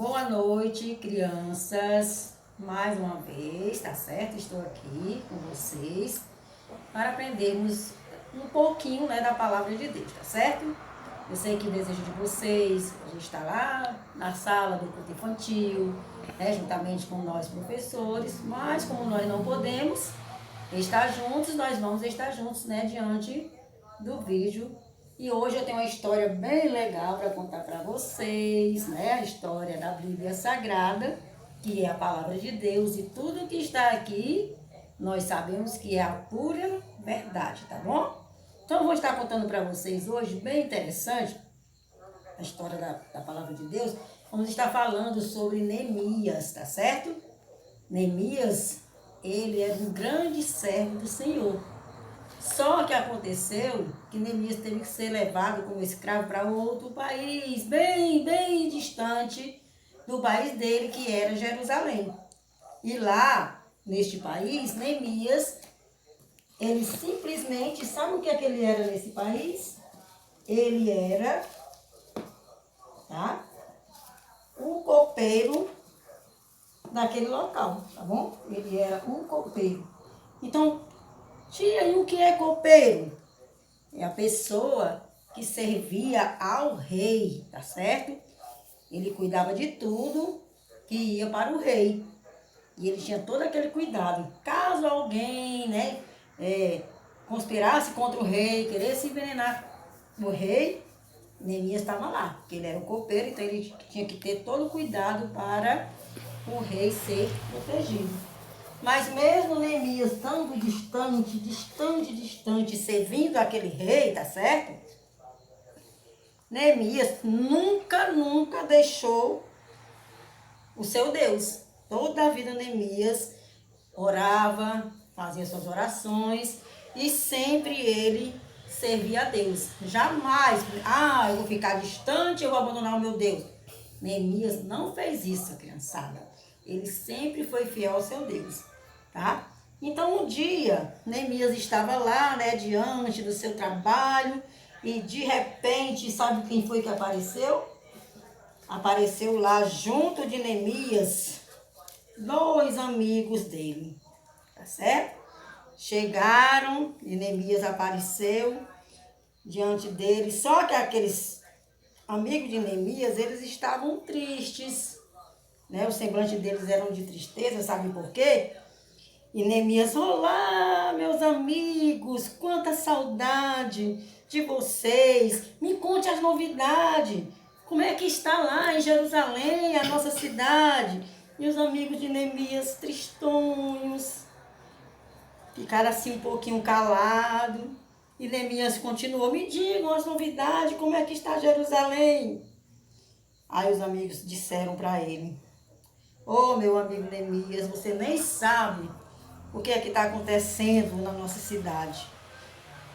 Boa noite, crianças. Mais uma vez, tá certo? Estou aqui com vocês para aprendermos um pouquinho, da palavra de Deus, tá certo? Eu sei que o desejo de vocês, a gente está lá na sala do culto infantil, juntamente com nós professores, mas como nós não podemos estar juntos, nós vamos estar juntos, diante do vídeo. E hoje eu tenho uma história bem legal para contar para vocês, a história da Bíblia Sagrada, que é a palavra de Deus, e tudo que está aqui, nós sabemos que é a pura verdade, tá bom? Então eu vou estar contando para vocês hoje, bem interessante, a história da palavra de Deus. Vamos estar falando sobre Neemias, tá certo? Neemias, ele era um grande servo do Senhor. Só que aconteceu que Neemias teve que ser levado como escravo para outro país, bem distante do país dele, que era Jerusalém. E lá, neste país, Neemias, ele simplesmente, sabe o que é que ele era nesse país? Ele era, um copeiro daquele local, tá bom? Ele era um copeiro. Então, tia, e o que é copeiro? É a pessoa que servia ao rei, tá certo? Ele cuidava de tudo que ia para o rei. E ele tinha todo aquele cuidado. Caso alguém, conspirasse contra o rei, queresse envenenar o rei, Neemias estava lá, porque ele era um copeiro, então ele tinha que ter todo o cuidado para o rei ser protegido. Mas mesmo Neemias estando distante, servindo aquele rei, tá certo? Neemias nunca deixou o seu Deus. Toda a vida Neemias orava, fazia suas orações e sempre ele servia a Deus. Jamais, eu vou ficar distante, eu vou abandonar o meu Deus. Neemias não fez isso, criançada. Ele sempre foi fiel ao seu Deus, tá? Então, um dia, Neemias estava lá, diante do seu trabalho, e de repente, sabe quem foi que apareceu? Apareceu lá, junto de Neemias, 2 amigos dele, tá certo? Chegaram e Neemias apareceu diante dele, só que aqueles amigos de Neemias, eles estavam tristes, o semblante deles era de tristeza, sabe por quê? E Neemias, olá, meus amigos, quanta saudade de vocês, me conte as novidades, como é que está lá em Jerusalém, a nossa cidade? E os amigos de Neemias, tristonhos, ficaram assim um pouquinho calados, e Neemias continuou, me digam as novidades, como é que está Jerusalém? Aí os amigos disseram para ele, meu amigo Neemias, você nem sabe o que é que está acontecendo na nossa cidade.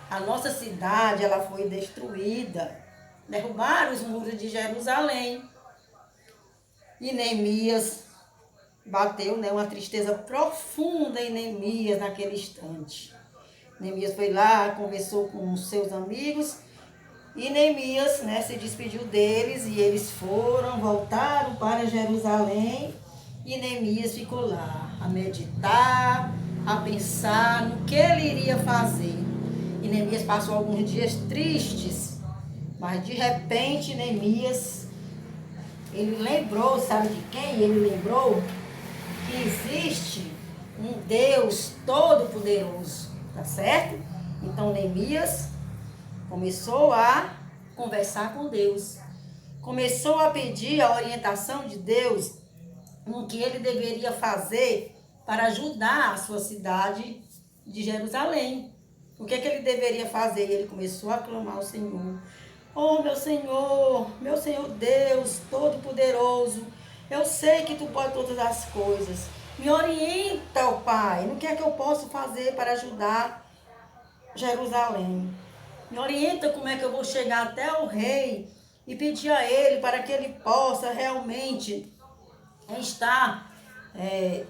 A nossa cidade, ela foi destruída. Derrubaram os muros de Jerusalém. E Neemias bateu, uma tristeza profunda em Neemias naquele instante. Neemias foi lá, conversou com os seus amigos. E Neemias, se despediu deles e eles voltaram para Jerusalém. E Neemias ficou lá a meditar, a pensar no que ele iria fazer. E Neemias passou alguns dias tristes, mas de repente Neemias, ele lembrou, sabe de quem? Ele lembrou que existe um Deus todo-poderoso, tá certo? Então Neemias começou a conversar com Deus, começou a pedir a orientação de Deus no que ele deveria fazer para ajudar a sua cidade de Jerusalém. O que ele deveria fazer? Ele começou a clamar ao Senhor. Oh, meu Senhor Deus Todo-Poderoso, eu sei que Tu pode todas as coisas. Me orienta, ó Pai, no que é que eu posso fazer para ajudar Jerusalém. Me orienta como é que eu vou chegar até o rei e pedir a ele para que ele possa realmente estar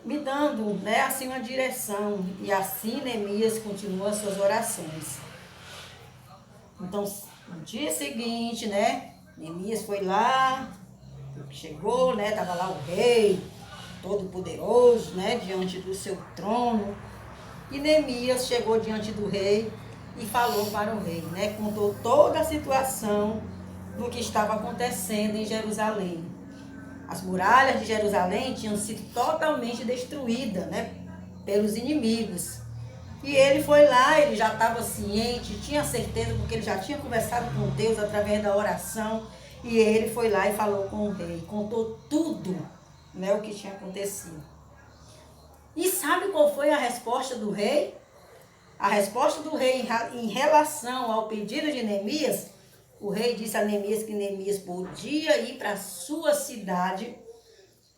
me dando, assim uma direção. E assim Neemias continua as suas orações. Então, no dia seguinte, Neemias foi lá, Chegou, né? Estava lá o rei, todo poderoso, né? Diante do seu trono. E Neemias chegou diante do rei e falou para o rei, né? Contou toda a situação do que estava acontecendo em Jerusalém. As muralhas de Jerusalém tinham sido totalmente destruídas, né? Pelos inimigos. E ele foi lá, ele já estava ciente, tinha certeza, porque ele já tinha conversado com Deus através da oração. E ele foi lá e falou com o rei, contou tudo, né, o que tinha acontecido. E sabe qual foi a resposta do rei? A resposta do rei em relação ao pedido de Neemias, o rei disse a Neemias que Neemias podia ir para a sua cidade,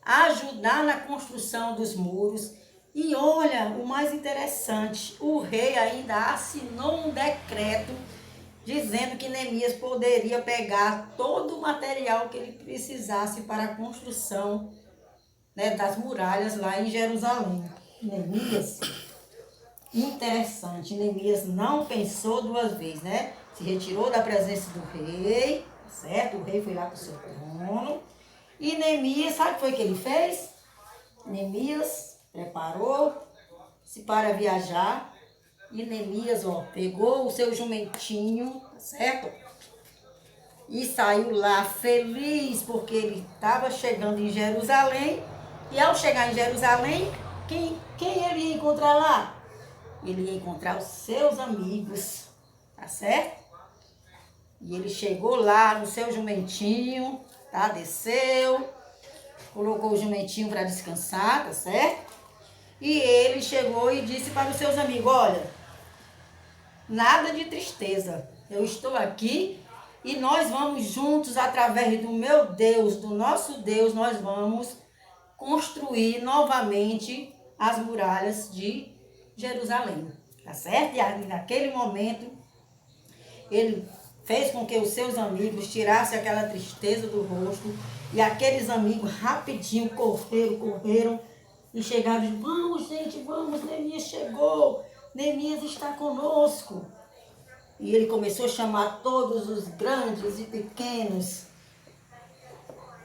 ajudar na construção dos muros. E olha, o mais interessante, o rei ainda assinou um decreto dizendo que Neemias poderia pegar todo o material que ele precisasse para a construção, né, das muralhas lá em Jerusalém. Neemias, interessante, Neemias não pensou duas vezes, né? Se retirou da presença do rei, certo? O rei foi lá para o seu trono. E Neemias, sabe o que foi que ele fez? Neemias preparou-se para viajar. E Neemias, pegou o seu jumentinho, certo? E saiu lá feliz, porque ele estava chegando em Jerusalém. E ao chegar em Jerusalém, quem ele ia encontrar lá? Ele ia encontrar os seus amigos, tá certo? E ele chegou lá no seu jumentinho, tá? Desceu, colocou o jumentinho para descansar, tá certo? E ele chegou e disse para os seus amigos, olha, nada de tristeza, eu estou aqui e nós vamos juntos, através do meu Deus, do nosso Deus, nós vamos construir novamente as muralhas de Jerusalém, tá certo? E ali naquele momento, ele fez com que os seus amigos tirassem aquela tristeza do rosto, e aqueles amigos rapidinho correram e chegaram e disseram, vamos gente, vamos, Neemias chegou, Neemias está conosco. E ele começou a chamar todos os grandes e pequenos,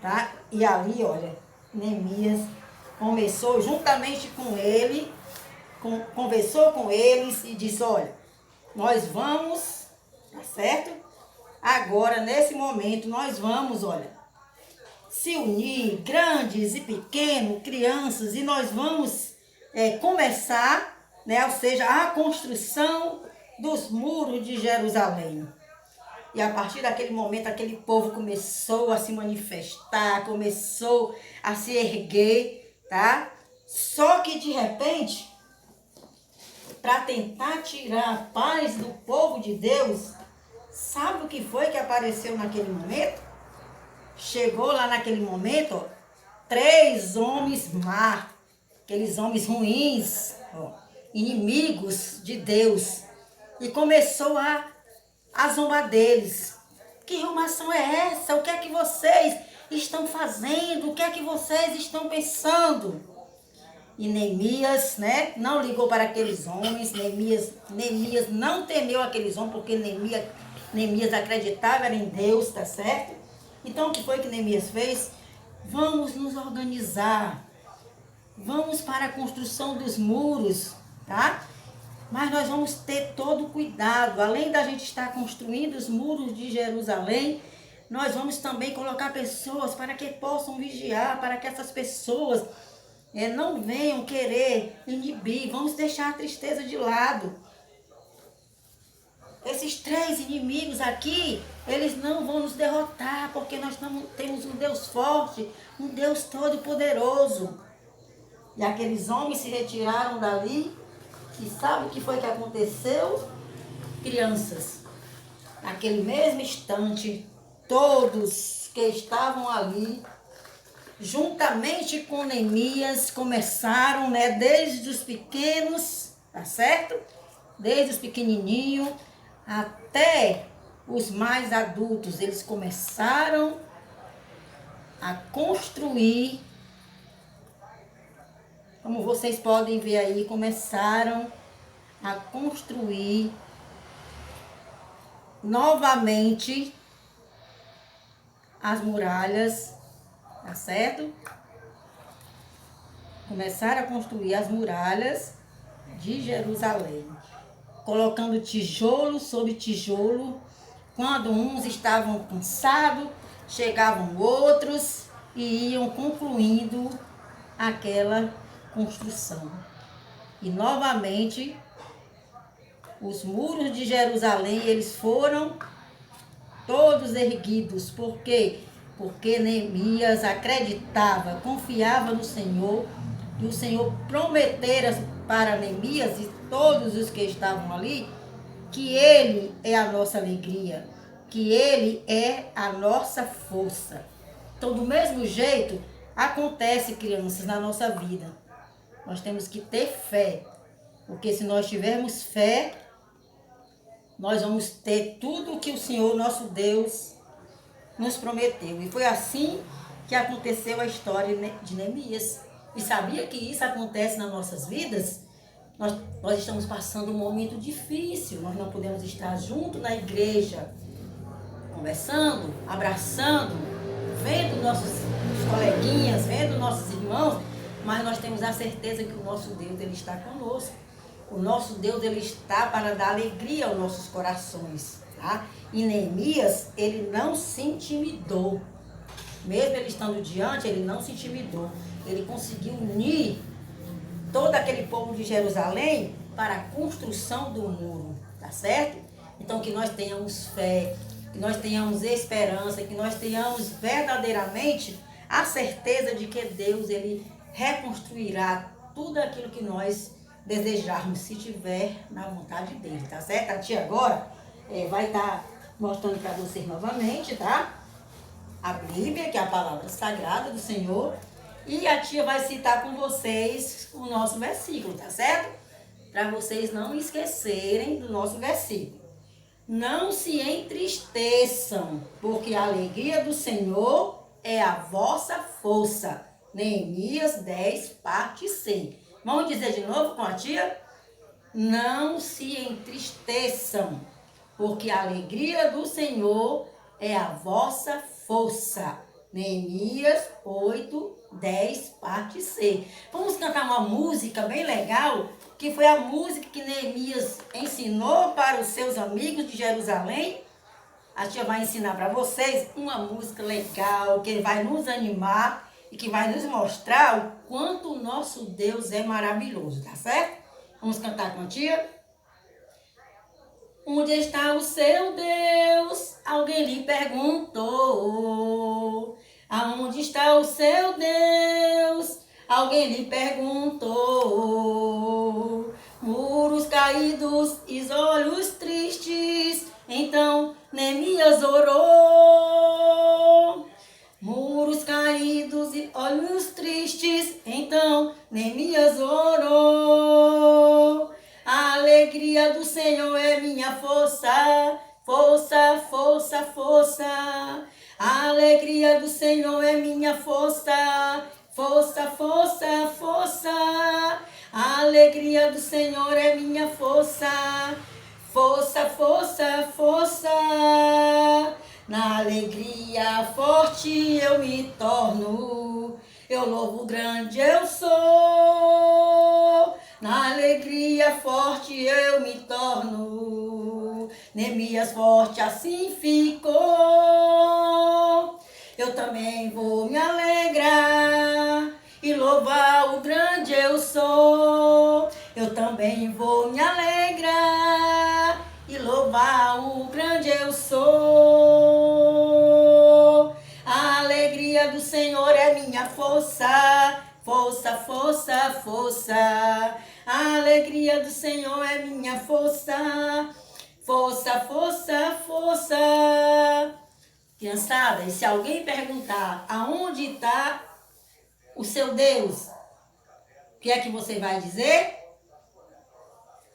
tá? E ali, olha, Neemias começou juntamente com ele, conversou com eles e disse, olha, nós vamos, tá certo? Agora, nesse momento, nós vamos, olha, se unir, grandes e pequenos, crianças, e nós vamos começar, né, ou seja, a construção dos muros de Jerusalém. E a partir daquele momento, aquele povo começou a se manifestar, começou a se erguer, tá? Só que de repente, para tentar tirar a paz do povo de Deus, sabe o que foi que apareceu naquele momento? Chegou lá naquele momento, 3 homens má, aqueles homens ruins, inimigos de Deus, e começou a zombar deles. Que arrumação é essa? O que é que vocês estão fazendo? O que é que vocês estão pensando? E Neemias, né, não ligou para aqueles homens. Neemias não temeu aqueles homens, porque Neemias acreditava em Deus, tá certo? Então o que foi que Neemias fez? Vamos nos organizar. Vamos para a construção dos muros, tá? Mas nós vamos ter todo cuidado. Além da gente estar construindo os muros de Jerusalém, nós vamos também colocar pessoas para que possam vigiar, para que essas pessoas não venham querer inibir. Vamos deixar a tristeza de lado. Esses 3 inimigos aqui, eles não vão nos derrotar, porque nós temos um Deus forte, um Deus todo-poderoso. E aqueles homens se retiraram dali. E sabe o que foi que aconteceu? Crianças, naquele mesmo instante, todos que estavam ali, juntamente com Neemias, começaram, né, desde os pequenos, tá certo? Desde os pequenininhos até os mais adultos, eles começaram a construir. Como vocês podem ver aí, começaram a construir novamente as muralhas tá certo? Começaram a construir as muralhas de Jerusalém, colocando tijolo sobre tijolo. Quando uns estavam cansados, chegavam outros e iam concluindo aquela construção. E novamente, os muros de Jerusalém, eles foram todos erguidos. Por quê? Porque Neemias acreditava, confiava no Senhor, e o Senhor prometera para Neemias e todos os que estavam ali, que Ele é a nossa alegria, que Ele é a nossa força. Então, do mesmo jeito, acontece, crianças, na nossa vida. Nós temos que ter fé, porque se nós tivermos fé, nós vamos ter tudo o que o Senhor, nosso Deus, nos prometeu. E foi assim que aconteceu a história de Neemias. E sabia que isso acontece nas nossas vidas? Nós estamos passando um momento difícil, nós não podemos estar junto na igreja, conversando, abraçando, vendo nossos coleguinhas, vendo nossos irmãos, mas nós temos a certeza que o nosso Deus, Ele está conosco. O nosso Deus, Ele está para dar alegria aos nossos corações, tá? E Neemias, ele não se intimidou. Mesmo ele estando diante, ele não se intimidou. Ele conseguiu unir todo aquele povo de Jerusalém para a construção do muro, tá certo? Então que nós tenhamos fé, que nós tenhamos esperança, que nós tenhamos verdadeiramente a certeza de que Deus, Ele reconstruirá tudo aquilo que nós desejarmos, se tiver na vontade dele, tá certo? A tia agora vai estar mostrando para vocês novamente, tá? A Bíblia, que é a palavra sagrada do Senhor, e a tia vai citar com vocês o nosso versículo, tá certo? Para vocês não esquecerem do nosso versículo. Não se entristeçam, porque a alegria do Senhor é a vossa força. Neemias 10, parte C. Vamos dizer de novo com a tia? Não se entristeçam, porque a alegria do Senhor é a vossa força. Neemias 8, 10, parte C. Vamos cantar uma música bem legal, que foi a música que Neemias ensinou para os seus amigos de Jerusalém. A tia vai ensinar para vocês uma música legal, que vai nos animar e que vai nos mostrar o quanto o nosso Deus é maravilhoso, tá certo? Vamos cantar com a tia? Onde está o seu Deus? Alguém lhe perguntou. Aonde está o seu Deus? Alguém lhe perguntou. Muros caídos e olhos tristes. Então Neemias orou. Muros caídos e olhos tristes. Então Neemias orou. A alegria do Senhor é minha força, força, força, força. A alegria do Senhor é minha força, força, força, força. A alegria do Senhor é minha força, força, força, força. Na alegria forte eu me torno, eu louvo grande eu sou. Na alegria forte eu me torno, Neemias forte assim ficou. Eu também vou me alegrar e louvar o grande eu sou. Eu também vou me alegrar e louvar o grande eu sou. A alegria do Senhor é minha força, força, força, força. A alegria do Senhor é minha força, força, força, força. Criançada, e se alguém perguntar aonde está o seu Deus, o que é que você vai dizer?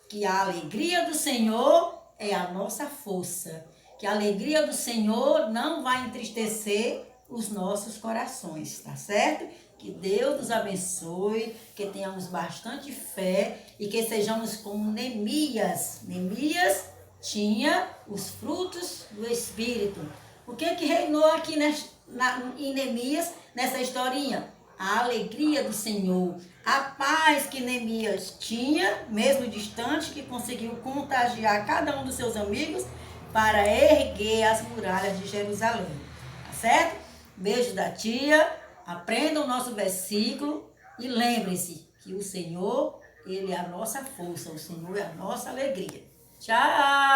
Que a alegria do Senhor é a nossa força. Que a alegria do Senhor não vai entristecer os nossos corações, tá certo? Que Deus nos abençoe, que tenhamos bastante fé e que sejamos como Neemias. Neemias tinha os frutos do Espírito. O que reinou aqui em Neemias, nessa historinha? A alegria do Senhor, a paz que Neemias tinha, mesmo distante, que conseguiu contagiar cada um dos seus amigos para erguer as muralhas de Jerusalém. Tá certo? Beijo da tia, aprenda o nosso versículo e lembre-se que o Senhor, Ele é a nossa força, o Senhor é a nossa alegria. Tchau!